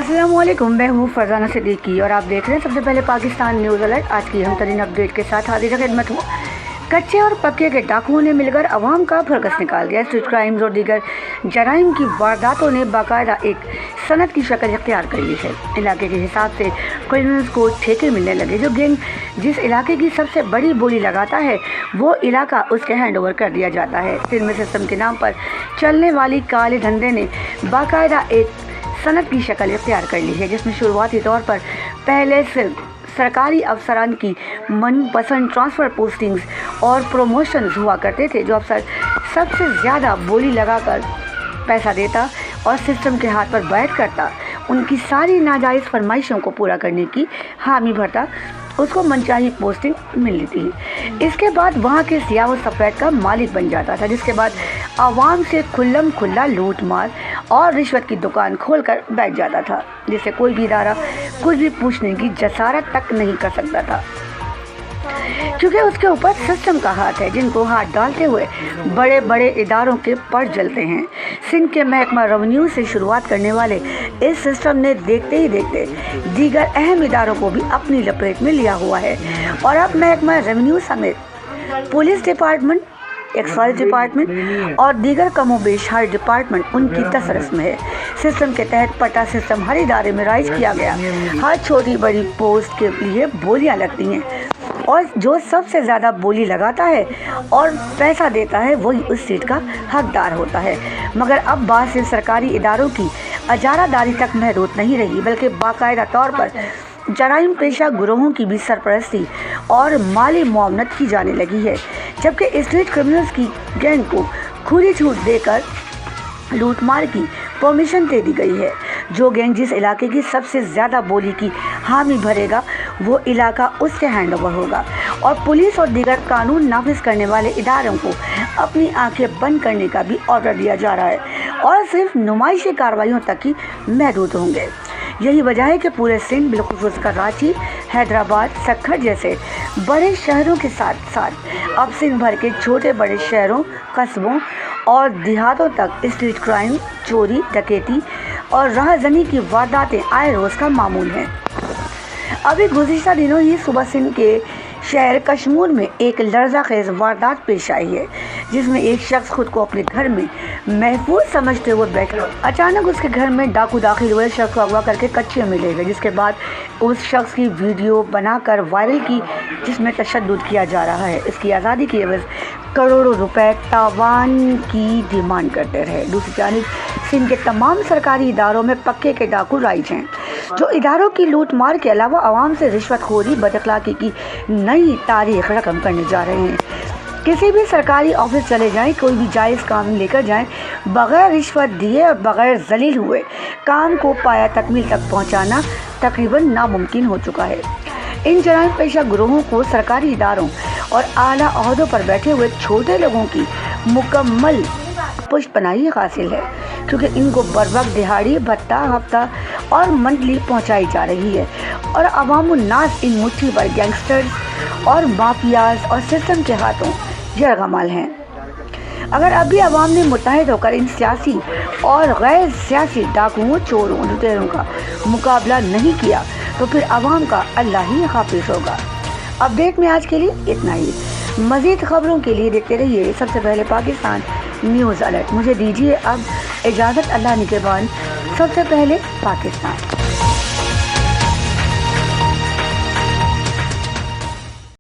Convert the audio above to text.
अस्सलाम वालेकुम, मैं हूँ फरजाना सिद्दीकी और आप देख रहे हैं सबसे पहले पाकिस्तान न्यूज़ अलर्ट। आज की हम तरीन अपडेट के साथ हाजिर खिदमत हूँ। कच्चे और पक्के के डाकुओं ने मिलकर अवाम का फरकस निकाल दिया। स्ट्रीट क्राइम्स और दीगर जराइम की वारदातों ने बाकायदा एक सनत की शक्ल इख्तियार कर ली है। इलाके के हिसाब से क्रिमिनल्स को ठेके मिलने लगे। जो गैंग जिस इलाके की सबसे बड़ी बोली लगाता है वो इलाका उसके हैंड ओवर कर दिया जाता है। सिंध सिस्टम के नाम पर चलने वाली काले धंधे ने बाकायदा एक सनत की शक्ल इख्तियार कर ली है, जिसमें शुरुआती तौर पर पहले सिर्फ सरकारी अफसरान की मनपसंद ट्रांसफ़र पोस्टिंग्स और प्रमोशंस हुआ करते थे। जो अफसर सबसे ज़्यादा बोली लगाकर पैसा देता और सिस्टम के हाथ पर बैठ करता, उनकी सारी नाजायज़ फरमाइशों को पूरा करने की हामी भरता, उसको मनचाही पोस्टिंग मिल थी। इसके बाद वहाँ के सियाह व सफ़ेद का मालिक बन जाता था, जिसके बाद आवाम से खुल्लम खुल्ला लूट मार और रिश्वत की दुकान खोलकर बैठ जाता था, जिससे कोई भी इदारा कुछ भी पूछने की जसारत तक नहीं कर सकता था, क्योंकि उसके ऊपर सिस्टम का हाथ है, जिनको हाथ डालते हुए बड़े बड़े इदारों के पर जलते हैं। सिंध के महकमा रेवेन्यू से शुरुआत करने वाले इस सिस्टम ने देखते ही देखते दीगर अहम इदारों को भी अपनी लपेट में लिया हुआ है और अब महकमा रेवेन्यू समेत पुलिस डिपार्टमेंट, एक्साइज डिपार्टमेंट और दीगर कमोबेश हर डिपार्टमेंट उनकी तसरस में है। सिस्टम के तहत पटा सिस्टम हर इदारे में राइज किया गया। हर छोटी बड़ी पोस्ट के लिए बोलियां लगती हैं और जो सबसे ज़्यादा बोली लगाता है और पैसा देता है वही उस सीट का हकदार होता है। मगर अब बात सिर्फ सरकारी इदारों की अजारादारी तक महदूद नहीं रही, बल्कि बाकायदा तौर पर जराइम पेशा गुरोहों की भी सरपरस्ती और माली मुआवनत की जाने लगी है, जबकि स्ट्रीट क्रिमिनल्स की गैंग को खुली छूट देकर लूटमार की परमिशन दे दी गई है। जो गैंग जिस इलाके की सबसे ज़्यादा बोली की हामी भरेगा वो इलाका उसके हैंड ओवर होगा और पुलिस और दीगर कानून नाफिज करने वाले इदारों को अपनी आंखें बंद करने का भी ऑर्डर दिया जा रहा है और सिर्फ नुमाइशी कार्रवाइयों तक ही महदूद होंगे। यही वजह है कि पूरे सिंध, बिलखुसूस कराची, हैदराबाद, सक्खर जैसे बड़े शहरों के साथ साथ अब सिंध भर के छोटे बड़े शहरों, कस्बों और देहातों तक स्ट्रीट क्राइम, चोरी, डकैती और राहजनी की वारदातें आए रोज़ का मामूल हैं। अभी गुज़िश्ता दिनों ही सुबह सिंध के शहर कशमूर में एक लर्ज़ाखेज़ वारदात पेश आई है, जिसमें एक शख्स खुद को अपने घर में महफूज समझते हुए बैठा। अचानक उसके घर में डाकू दाखिल हुए, शख्स को अगवा करके कच्चे में ले गए, जिसके बाद उस शख्स की वीडियो बनाकर वायरल की, जिसमें तशद्दुद किया जा रहा है। इसकी आज़ादी की एवज़ करोड़ों रुपए तावान की डिमांड करते रहे। दूसरी जानिब सिंध के तमाम सरकारी इदारों में पक्के के डाकू राइज हैं, जो इदारों की लूट मार के अलावा आवाम से रिश्वतखोरी, बदअखलाकी की नई तारीख रकम करने जा रहे हैं। किसी भी सरकारी ऑफिस चले जाएं, कोई भी जायज़ काम लेकर जाएं, बग़ैर रिश्वत दिए और बग़ैर जलील हुए काम को पाया तकमील तक पहुंचाना तकरीबन नामुमकिन हो चुका है। इन जराइम पेशा गुरोहों को सरकारी इदारों और आला ओहदों पर बैठे हुए छोटे लोगों की मुकम्मल पुष्पनाही हासिल है, क्योंकि इनको बर वक्त दिहाड़ी, भत्ता, हफ्ता और मंथली पहुंचाई जा रही है और अवामुन्नास इन मुट्ठी भर गैंगस्टर्स और माफियाज और सिस्टम के हाथों यरगमाल हैं। अगर अभी अवाम ने मुत्तहिद होकर इन सियासी और गैर सियासी डाकुओं, चोरों, लुटेरों का मुकाबला नहीं किया तो फिर अवाम का अल्लाह ही हाफिज होगा। अपडेट में आज के लिए इतना ही। मज़ीद खबरों के लिए देखते रहिए सबसे पहले पाकिस्तान न्यूज़ अलर्ट। मुझे दीजिए अब इजाज़त, अल्लाह निगहबान। सबसे पहले पाकिस्तान।